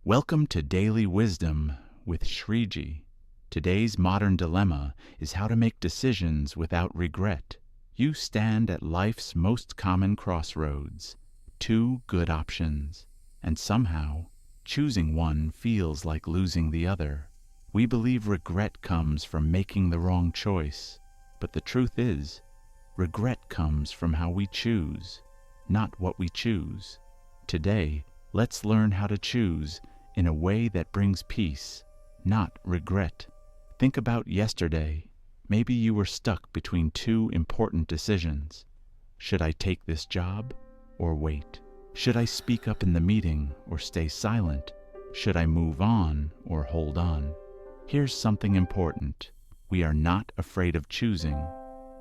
Welcome to Daily Wisdom with Sriji. Today's modern dilemma is how to make decisions without regret. You stand at life's most common crossroads, two good options, and somehow choosing one feels like losing the other. We believe regret comes from making the wrong choice, but the truth is, regret comes from how we choose, not what we choose. Today, let's learn how to choose in a way that brings peace, not regret. Think about yesterday. Maybe you were stuck between two important decisions. Should I take this job or wait? Should I speak up in the meeting or stay silent? Should I move on or hold on? Here's something important. We are not afraid of choosing.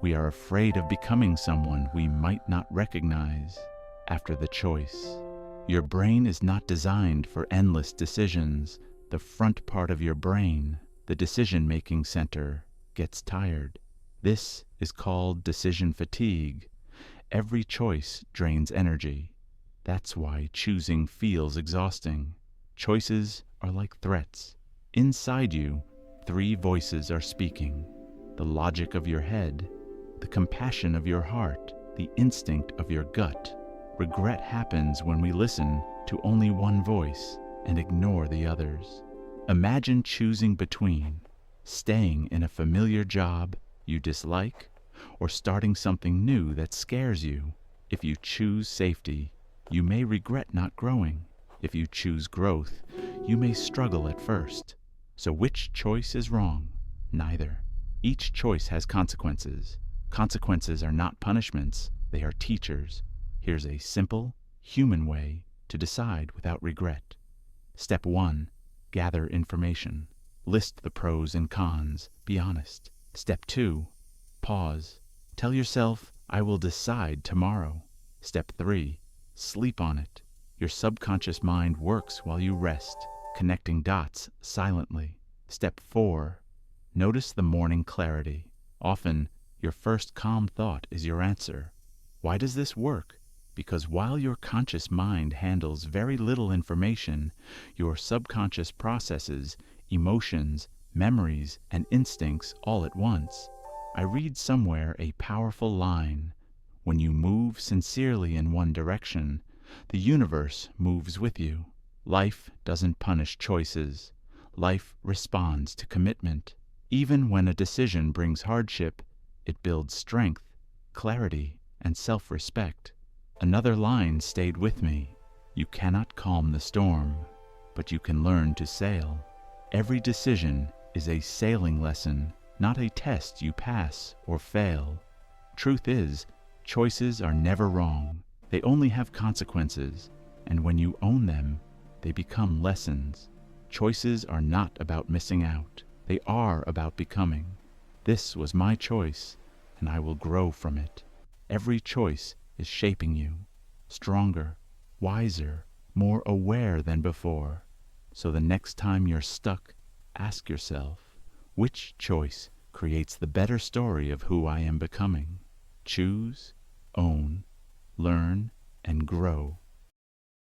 We are afraid of becoming someone we might not recognize after the choice. Your brain is not designed for endless decisions. The front part of your brain, the decision-making center, gets tired. This is called decision fatigue. Every choice drains energy. That's why choosing feels exhausting. Choices are like threats. Inside you, three voices are speaking: the logic of your head, the compassion of your heart, the instinct of your gut. Regret happens when we listen to only one voice and ignore the others. Imagine choosing between staying in a familiar job you dislike or starting something new that scares you. If you choose safety, you may regret not growing. If you choose growth, you may struggle at first. So which choice is wrong? Neither. Each choice has consequences. Consequences are not punishments, they are teachers. Here's a simple, human way to decide without regret. Step 1. Gather information. List the pros and cons. Be honest. Step 2. Pause. Tell yourself, I will decide tomorrow. Step 3. Sleep on it. Your subconscious mind works while you rest, connecting dots silently. Step 4. Notice the morning clarity. Often, your first calm thought is your answer. Why does this work? Because while your conscious mind handles very little information, your subconscious processes emotions, memories, and instincts all at once. I read somewhere a powerful line: when you move sincerely in one direction, the universe moves with you. Life doesn't punish choices. Life responds to commitment. Even when a decision brings hardship, it builds strength, clarity, and self-respect. Another line stayed with me: you cannot calm the storm, but you can learn to sail. Every decision is a sailing lesson, not a test you pass or fail. Truth is, choices are never wrong. They only have consequences, and when you own them, they become lessons. Choices are not about missing out. They are about becoming. This was my choice, and I will grow from it. Every choice is shaping you, stronger, wiser, more aware than before. So the next time you're stuck, ask yourself, which choice creates the better story of who I am becoming? Choose, own, learn, and grow.